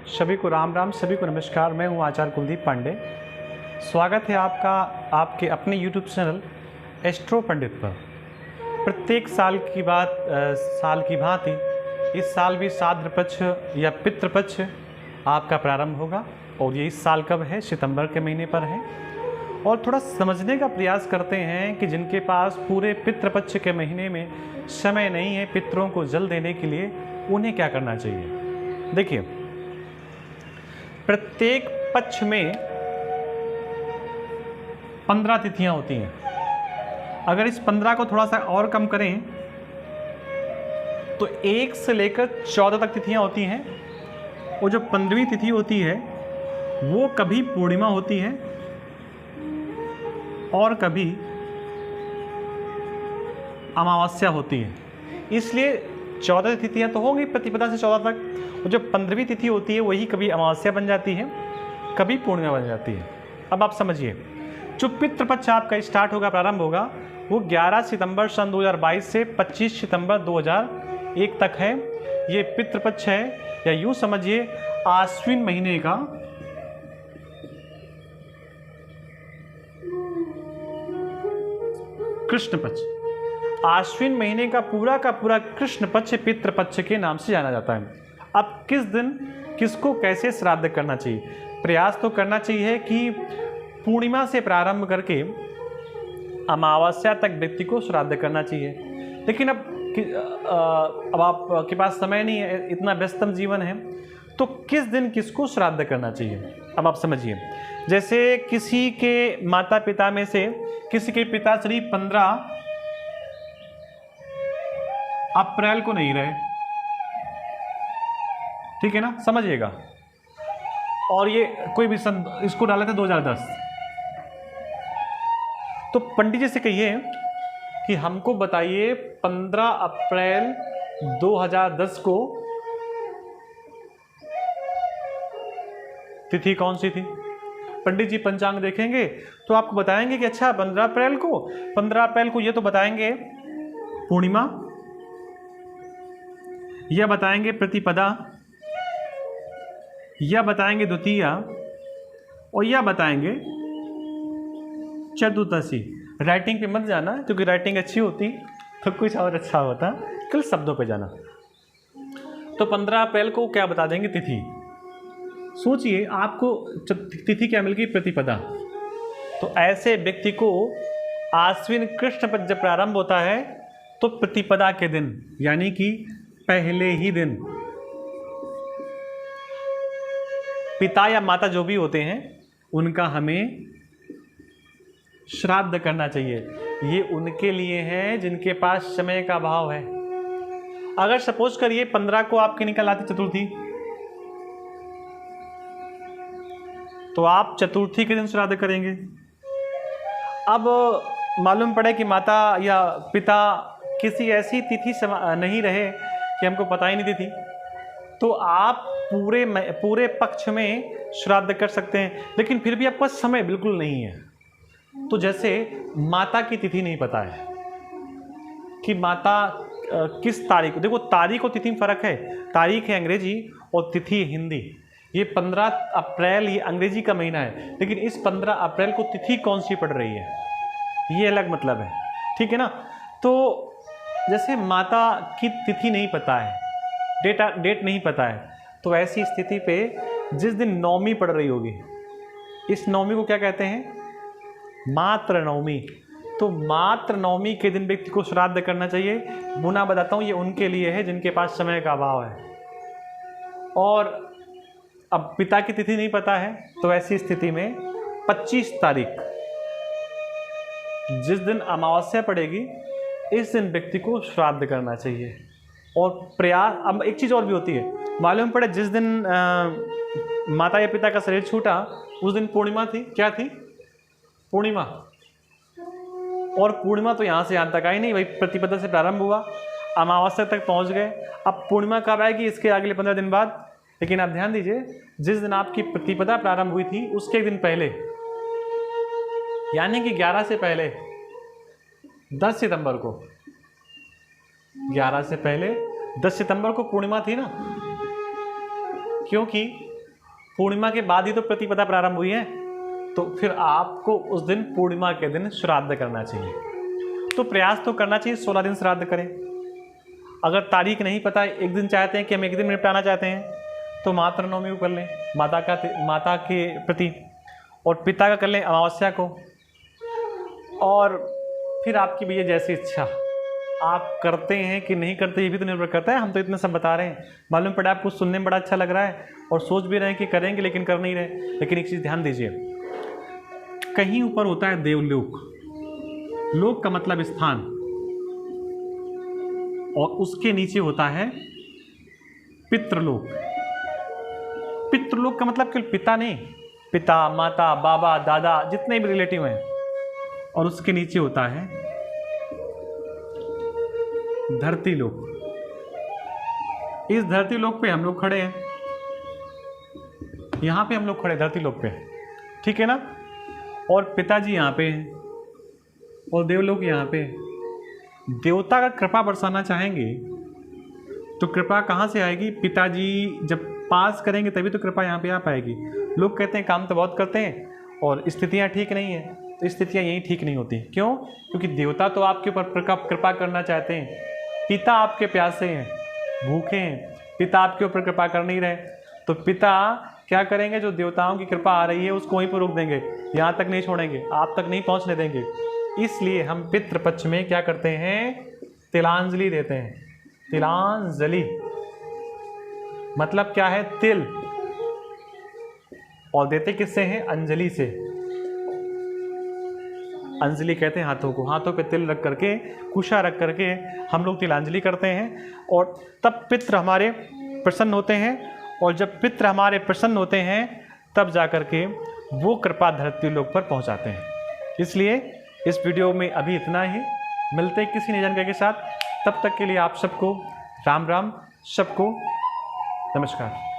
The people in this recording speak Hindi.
सभी को राम राम, सभी को नमस्कार। मैं हूं आचार्य कुलदीप पांडे। स्वागत है आपका आपके अपने YouTube चैनल एस्ट्रो पंडित पर। प्रत्येक साल की भांति इस साल भी श्राद्ध पक्ष या पितृपक्ष आपका प्रारंभ होगा और ये इस साल कब है? सितंबर के महीने पर है। और थोड़ा समझने का प्रयास करते हैं कि जिनके पास पूरे पितृपक्ष के महीने में समय नहीं है पितरों को जल देने के लिए, उन्हें क्या करना चाहिए। देखिए, प्रत्येक पक्ष में 15 तिथियां होती हैं। अगर इस 15 को थोड़ा सा और कम करें तो 1 से लेकर 14 तक तिथियां होती हैं। और जो 15वीं तिथि होती है वो कभी पूर्णिमा होती है और कभी अमावस्या होती है। इसलिए 14 तिथियां तो होंगी प्रतिपदा से 14 तक, और जो 15वीं तिथि होती है वही कभी अमावस्या बन जाती है, कभी पूर्णिमा बन जाती है। अब आप समझिए, जो पितृपक्ष आपका स्टार्ट होगा, प्रारंभ होगा, वो 11 सितंबर सन 2022 से 25 सितंबर 2001 तक है। ये पितृपक्ष है, या यूँ समझिए आश्विन महीने का कृष्ण पक्ष। आश्विन महीने का पूरा कृष्ण पक्ष पितृपक्ष के नाम से जाना जाता है। अब किस दिन किसको कैसे श्राद्ध करना चाहिए? प्रयास तो करना चाहिए कि पूर्णिमा से प्रारंभ करके अमावस्या तक व्यक्ति को श्राद्ध करना चाहिए। लेकिन अब आपके पास समय नहीं है, इतना व्यस्तम जीवन है, तो किस दिन किसको श्राद्ध करना चाहिए? अब आप समझिए, जैसे किसी के माता पिता में से किसी के पिताश्री 15 अप्रैल को नहीं रहे, ठीक है ना, समझिएगा। और ये कोई भी सन इसको डाले थे 2010, तो पंडित जी से कहिए कि हमको बताइए 15 अप्रैल 2010 को तिथि कौन सी थी। पंडित जी पंचांग देखेंगे तो आपको बताएंगे कि अच्छा 15 अप्रैल को ये तो बताएंगे पूर्णिमा, या बताएंगे प्रतिपदा, या बताएंगे द्वितीया, और या बताएंगे चतुर्दशी। राइटिंग पे मत जाना, क्योंकि राइटिंग अच्छी होती तो कुछ और अच्छा होता, कल शब्दों पे जाना। तो 15 अप्रैल को क्या बता देंगे? तिथि। सोचिए, आपको तिथि क्या मिल गई? प्रतिपदा। तो ऐसे व्यक्ति को आश्विन कृष्ण पक्ष जब प्रारंभ होता है तो प्रतिपदा के दिन, यानी कि पहले ही दिन, पिता या माता जो भी होते हैं उनका हमें श्राद्ध करना चाहिए। ये उनके लिए है जिनके पास समय का अभाव है। अगर सपोज करिए 15 को आपकी निकल आती चतुर्थी, तो आप चतुर्थी के दिन श्राद्ध करेंगे। अब मालूम पड़े कि माता या पिता किसी ऐसी तिथि नहीं रहे कि हमको पता ही नहीं थी, तो आप पूरे पक्ष में श्राद्ध कर सकते हैं। लेकिन फिर भी आपका समय बिल्कुल नहीं है, तो जैसे माता की तिथि नहीं पता है कि माता किस तारीख, देखो तारीख और तिथि में फर्क है। तारीख है अंग्रेजी और तिथि है हिंदी। ये 15 अप्रैल ये अंग्रेजी का महीना है, लेकिन इस 15 अप्रैल को तिथि कौन सी पड़ रही है, ये अलग मतलब है, ठीक है ना। तो जैसे माता की तिथि नहीं पता है, डेट नहीं पता है, तो ऐसी स्थिति पे जिस दिन नवमी पड़ रही होगी, इस नवमी को क्या कहते हैं? मात्र नवमी। तो मात्र नवमी के दिन व्यक्ति को श्राद्ध करना चाहिए। पुनः बताता हूँ, ये उनके लिए है जिनके पास समय का अभाव है। और अब पिता की तिथि नहीं पता है, तो ऐसी स्थिति में 25 तारीख जिस दिन अमावस्या पड़ेगी, इस दिन व्यक्ति को श्राद्ध करना चाहिए। और प्रयास, अब एक चीज़ और भी होती है, मालूम पड़े जिस दिन माता या पिता का शरीर छूटा उस दिन पूर्णिमा थी। क्या थी? पूर्णिमा। और पूर्णिमा तो यहाँ से यहाँ तक आई नहीं भाई, प्रतिपदा से प्रारंभ हुआ, अमावस्या तक पहुँच गए। अब पूर्णिमा कब आएगी? इसके अगले 15 दिन बाद। लेकिन आप ध्यान दीजिए, जिस दिन आपकी प्रतिपदा प्रारंभ हुई थी उसके एक दिन पहले, यानी कि 11 से पहले 10 सितंबर को, 11 से पहले 10 सितंबर को पूर्णिमा थी ना, क्योंकि पूर्णिमा के बाद ही तो प्रतिपदा प्रारंभ हुई है, तो फिर आपको उस दिन पूर्णिमा के दिन श्राद्ध करना चाहिए। तो प्रयास तो करना चाहिए 16 दिन श्राद्ध करें। अगर तारीख नहीं पता, एक दिन चाहते हैं कि हम एक दिन में निपटाना चाहते हैं, तो मातृ नवमी को कर लें माता के प्रति, और पिता का कर लें अमावस्या को। और फिर आपकी भैया जैसी इच्छा, आप करते हैं कि नहीं करते ये भी तो निर्भर करता है। हम तो इतने सब बता रहे हैं, मालूम पड़ा आपको सुनने में बड़ा अच्छा लग रहा है और सोच भी रहे हैं कि करेंगे, लेकिन कर नहीं रहे। लेकिन एक चीज़ ध्यान दीजिए, कहीं ऊपर होता है देवलोक, लोक का मतलब स्थान, और उसके नीचे होता है पितृलोक। पितृलोक का मतलब केवल पिता नहीं, पिता, माता, बाबा, दादा, जितने भी रिलेटिव हैं, और उसके नीचे होता है धरती लोक। इस धरती लोक पे हम लोग खड़े हैं, यहां पे हम लोग खड़े धरती लोक पे, ठीक है ना। और पिताजी यहाँ पे हैं और देवलोक यहाँ पे। देवता का कृपा बरसाना चाहेंगे तो कृपा कहाँ से आएगी? पिताजी जब पास करेंगे तभी तो कृपा यहाँ पे आ पाएगी। लोग कहते हैं काम तो बहुत करते हैं और स्थितियाँ ठीक नहीं है, तो स्थितियाँ यही ठीक नहीं होती। क्यों? क्योंकि देवता तो आपके ऊपर कृपा करना चाहते हैं, पिता आपके प्यासे हैं, भूखे हैं, पिता आपके ऊपर कृपा कर नहीं रहे, तो पिता क्या करेंगे? जो देवताओं की कृपा आ रही है उसको वहीं पर रोक देंगे, यहाँ तक नहीं छोड़ेंगे, आप तक नहीं पहुँचने देंगे। इसलिए हम पितृपक्ष में क्या करते हैं? तिलांजलि देते हैं। तिलांजलि मतलब क्या है? तिल। और देते किससे हैं? अंजलि से। अंजलि कहते हैं हाथों को, हाथों पे तिल रख करके, कुशा रख करके हम लोग तिलांजलि करते हैं, और तब पितृ हमारे प्रसन्न होते हैं। और जब पितृ हमारे प्रसन्न होते हैं तब जा करके वो कृपा धरती लोक पर पहुंचाते हैं। इसलिए इस वीडियो में अभी इतना ही, मिलते हैं किसी नई जानकारी के साथ। तब तक के लिए आप सबको राम राम, सबको नमस्कार।